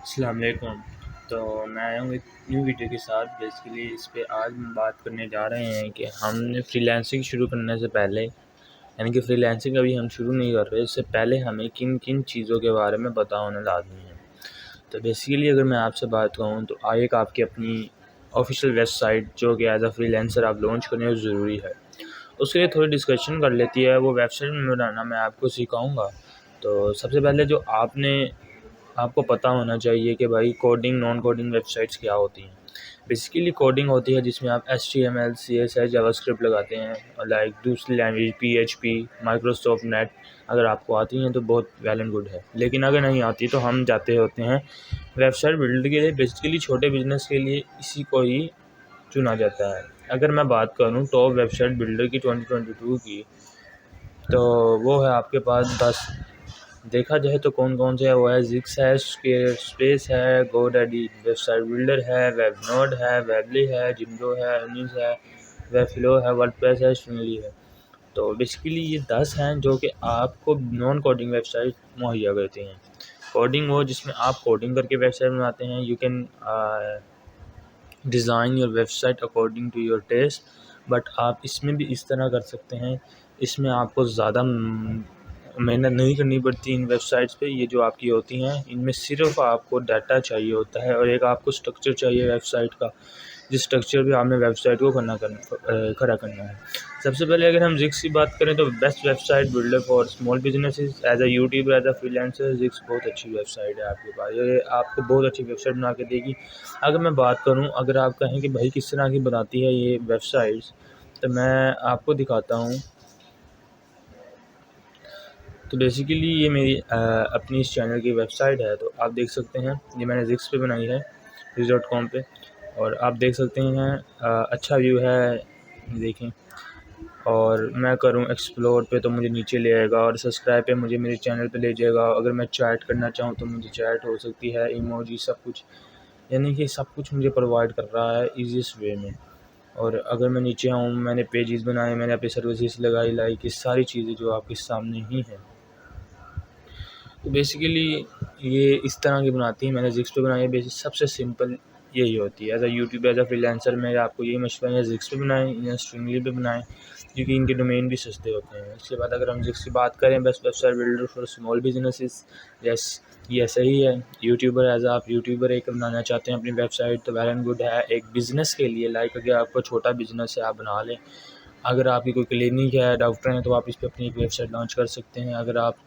अस्सलाम वालेकुम। तो मैं आया हूँ एक न्यू वीडियो के साथ। बेसिकली इस पे आज हम बात करने जा रहे हैं कि हमने फ्रीलांसिंग शुरू करने से पहले, यानी कि फ्रीलांसिंग अभी हम शुरू नहीं कर रहे, इससे पहले हमें किन किन चीज़ों के बारे में पता होना लाज़मी है। तो बेसिकली अगर मैं आपसे बात कहूँ तो एक आपकी अपनी ऑफिशियल वेबसाइट जो कि एज अ फ्रीलांसर आप लॉन्च करने में ज़रूरी है। उसके लिए थोड़ी डिस्कशन कर लेती है, वो वेबसाइट में बनाना मैं आपको सिखाऊँगा। तो सबसे पहले जो आपको पता होना चाहिए कि भाई कोडिंग, नॉन कोडिंग वेबसाइट्स क्या होती हैं। बेसिकली कोडिंग होती है जिसमें आप HTML, CSS, जावास्क्रिप्ट लगाते हैं, और लाइक दूसरी लैंग्वेज PHP, माइक्रोसॉफ्ट नेट अगर आपको आती हैं तो बहुत वेल एंड गुड है। लेकिन अगर नहीं आती तो हम जाते होते हैं वेबसाइट बिल्डर के लिए। बेसिकली छोटे बिजनेस के लिए इसी को ही चुना जाता है। अगर मैं बात करूँ टॉप वेबसाइट बिल्डर की 2022 की, तो वो है आपके पास 10। देखा जाए तो कौन कौन से है, वो है जिक्स है, स्पेस है, गोडैडी वेबसाइट बिल्डर है, वेबनोड है, वेबली है, जिंडो है, अर्निंग्स है, वेबफ्लो है, वर्डप्रेस है, स्ट्रिंगली है। तो बेसिकली ये 10 हैं जो कि आपको नॉन कोडिंग वेबसाइट मुहैया करती हैं। कोडिंग वो जिसमें आप कोडिंग करके वेबसाइट बनाते हैं। You can design your website according to your taste, but आप इसमें भी इस तरह कर सकते हैं। इसमें आपको ज़्यादा मेहनत नहीं करनी पड़ती इन वेबसाइट्स पे। ये जो आपकी होती हैं इनमें सिर्फ आपको डाटा चाहिए होता है और एक आपको स्ट्रक्चर चाहिए वेबसाइट का, जिस स्ट्रक्चर पे आपने वेबसाइट को खड़ा करना है। सबसे पहले अगर हम जिक्स की बात करें तो best website builder for small businesses as a YouTuber, as a freelancer, जिक्स बहुत अच्छी वेबसाइट है आपके पास। ये आपको बहुत अच्छी वेबसाइट बना के देगी। अगर मैं बात करूँ, अगर आप कहें कि भाई किस तरह की बनाती है ये वेबसाइट्स, तो मैं आपको दिखाता हूँ। तो बेसिकली ये मेरी अपनी इस चैनल की वेबसाइट है। तो आप देख सकते हैं ये मैंने जिक्स पे बनाई है, जिक्स.com पे। और आप देख सकते हैं अच्छा व्यू है, देखें। और मैं करूं एक्सप्लोर पे तो मुझे नीचे ले आएगा, और सब्सक्राइब पे मुझे मेरे चैनल पे ले जाएगा। अगर मैं चैट करना चाहूँ तो मुझे चैट हो सकती है, इमोजी, सब कुछ, यानी कि सब कुछ मुझे प्रोवाइड कर रहा है ईजीएस्ट वे में। और अगर मैं नीचे आऊँ, मैंने पेजेस बनाए, मैंने अपनी सर्विसेज लगाई, लाइक ये सारी चीज़ें जो आपके सामने ही हैं। तो बेसिकली ये इस तरह की बनाती है। मैंने जिक्स पे बनाई है। बेसिक सबसे सिंपल यही होती है। As a YouTube, as a freelancer में आपको यही मशवरा है, जिक्स पे बनाएं या स्ट्रिंगली पे बनाएं, क्योंकि इनके डोमेन भी सस्ते होते हैं। इसके बाद अगर हम जिक्स की बात करें, best website builder for small businesses, yes, ये सही है। यूट्यूबर, एज आप यूट्यूबर एक बनाना चाहते हैं अपनी वेबसाइट, तो वेल एंड गुड है। एक बिज़नेस के लिए, लाइक अगर आपको छोटा बिजनेस है आप बना लें। अगर आपकी कोई क्लिनिक है, डॉक्टर हैं, तो आप इस पर अपनी एक वेबसाइट लॉन्च कर सकते हैं। अगर आप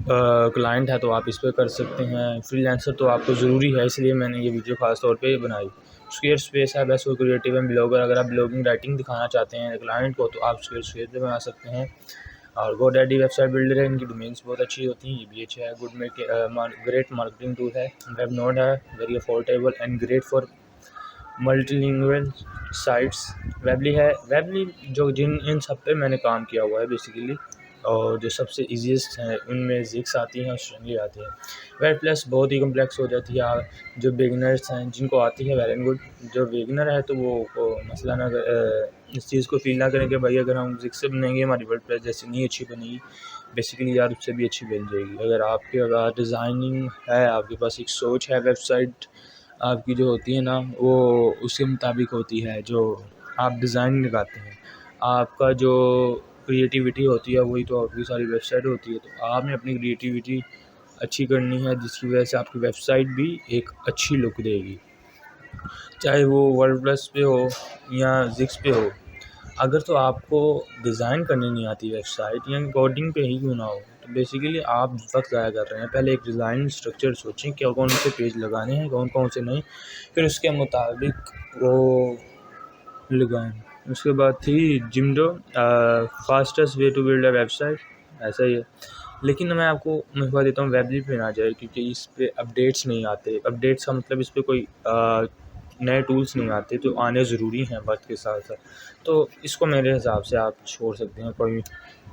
क्लाइंट है तो आप इस पे कर सकते हैं। फ्रीलांसर तो आपको ज़रूरी है, इसलिए मैंने ये वीडियो ख़ास तौर पे बनाई। स्क्वेयर स्पेस है best for creative and blogger. अगर आप ब्लॉगिंग राइटिंग दिखाना चाहते हैं क्लाइंट को, तो आप स्क्वेयर स्पेस पे बना सकते हैं। और गोडैडी वेबसाइट बिल्डर है, इनकी डोमेन्स बहुत अच्छी होती हैं। ये भी अच्छा है, ग्रेट मार्केटिंग टूल है। वेब नोड है, very affordable and great for multilingual sites. Webley है, वेबली जो जिन इन सब पे मैंने काम किया हुआ है बेसिकली। और जो सबसे ईजीएस्ट हैं उनमें जिक्स आती हैं और स्ट्रिंगली आती हैं। वेब प्लस बहुत ही कम्प्लेक्स हो जाती है। जो बिगनर्स हैं जिनको आती है, वेल एंड गुड। जो बिगनर है तो वो मसला ना इस चीज़ को फील ना करें कि भाई अगर हम जिक्स से बनाएंगे हमारी वर्ड प्लस जैसी नहीं अच्छी बनेगी। बेसिकली यार उससे भी अच्छी बन जाएगी। अगर आपके पास डिज़ाइनिंग है, आपके पास एक सोच है, वेबसाइट आपकी जो होती है ना वो उसके मुताबिक होती है, जो आप डिज़ाइन लगाते हैं, आपका जो क्रिएटिविटी होती है वही तो आपकी सारी वेबसाइट होती है। तो आपने अपनी क्रिएटिविटी अच्छी करनी है, जिसकी वजह से आपकी वेबसाइट भी एक अच्छी लुक देगी, चाहे वो वर्डप्रेस पे हो या जिक्स पे हो। अगर तो आपको डिज़ाइन करनी नहीं आती वेबसाइट, या कोडिंग पे ही क्यों ना हो, तो बेसिकली आप वक्त ज़ाया कर रहे हैं। पहले एक डिज़ाइन स्ट्रक्चर सोचें क्या कौन से पेज लगाने हैं, कौन कौन से नहीं, फिर उसके मुताबिक वो लगाएं। उसके बाद थी Jimdo, fastest way to build a website, ऐसा ही है। लेकिन मैं आपको मशवरा देता हूँ वेबली पे ना जाए, क्योंकि इस पे अपडेट्स नहीं आते। अपडेट्स का मतलब इस पे कोई नए टूल्स नहीं आते, जो आने ज़रूरी हैं वक्त के साथ साथ। तो इसको मेरे हिसाब से आप छोड़ सकते हैं, कोई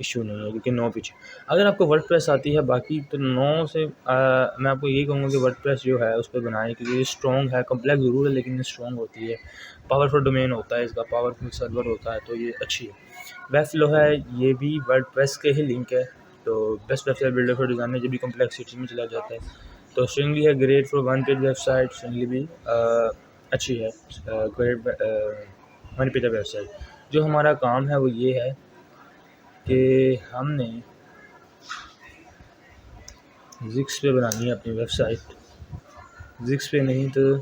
इशू नहीं है, क्योंकि 9 पीछे। अगर आपको वर्डप्रेस आती है, बाकी तो 9 से मैं आपको यही कहूँगा कि वर्डप्रेस जो है उस पर बनाएं, क्योंकि ये स्ट्रॉन्ग है। कम्प्लेक्स ज़रूर है लेकिन ये स्ट्रॉन्ग होती है। पावरफुल डोमेन होता है इसका, पावरफुल सर्वर होता है, तो ये अच्छी है। वेबफ्लो है, ये भी वर्डप्रेस के ही लिंक है। तो best website builder for designer, जब भी कम्प्लेक्सिटी में चला जाता है। तो स्ट्रिंगली है great for one page website. Strikingly भी अच्छी है, ग्रेट वन पेज वेबसाइट। जो हमारा काम है वो ये है कि हमने जिक्स पे बनानी है अपनी वेबसाइट। जिक्स पे नहीं तो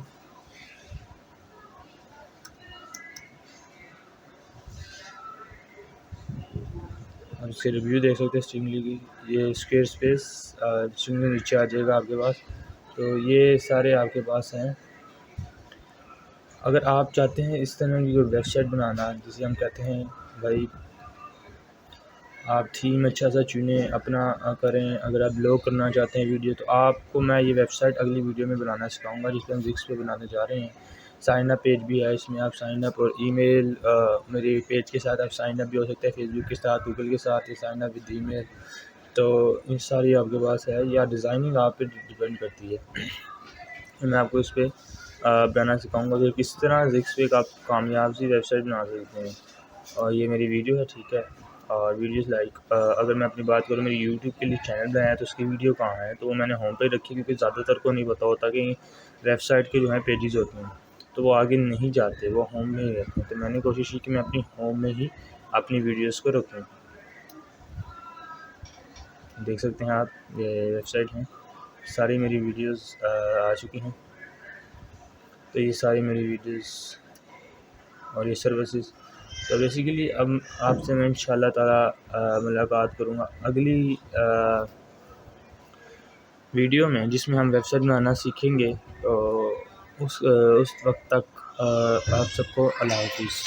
हम इसके रिव्यू देख सकते हैं स्ट्रिंगली की। ये स्क्वायर स्पेस स्ट्रिंगली नीचे आ जाएगा आपके पास। तो ये सारे आपके पास हैं। अगर आप चाहते हैं इस तरह की कोई वेबसाइट बनाना, जिसे हम कहते हैं भाई आप थीम अच्छा सा चुनें, अपना करें। अगर आप ब्लॉग करना चाहते हैं वीडियो, तो आपको मैं ये वेबसाइट अगली वीडियो में बनाना सिखाऊंगा, जिसपे हम जिक्स पे बनाने जा रहे हैं। साइन अप पेज भी है इसमें, आप साइन अप और ईमेल मेरे पेज के साथ आप साइन अप भी हो सकते हैं, फेसबुक के साथ, गूगल के साथ, ये साइन अप विद ईमेल। तो इन सारी आपके पास है, या डिज़ाइनिंग आप पे डिपेंड करती है। तो मैं आपको इस पर बनाना सिखाऊंगा कि किस तरह जिक्स पे आप कामयाब सी वेबसाइट बना सकते हैं। और ये मेरी वीडियो है, ठीक है। और वीडियोस लाइक अगर मैं अपनी बात करूँ, मेरी यूट्यूब के लिए चैनल बनाया तो उसकी वीडियो कहाँ है, तो वो मैंने होम पे रखी, क्योंकि ज़्यादातर को नहीं पता होता कि वेबसाइट के जो है पेजेस होते हैं तो वो आगे नहीं जाते, वो होम में ही रहते हैं। तो मैंने कोशिश की कि मैं अपनी होम में ही अपनी वीडियोस को रखूँ। देख सकते हैं आप, ये वेबसाइट है, सारी मेरी वीडियोस आ चुकी हैं। तो ये सारी मेरी वीडियोस और ये सर्विसेज। तो बेसिकली अब आपसे मैं इंशाल्लाह ताला मुलाकात करूँगा अगली वीडियो में, जिसमें हम वेबसाइट बनाना सीखेंगे। तो उस वक्त तक आप सबको अल्लाह हाफ़िज़।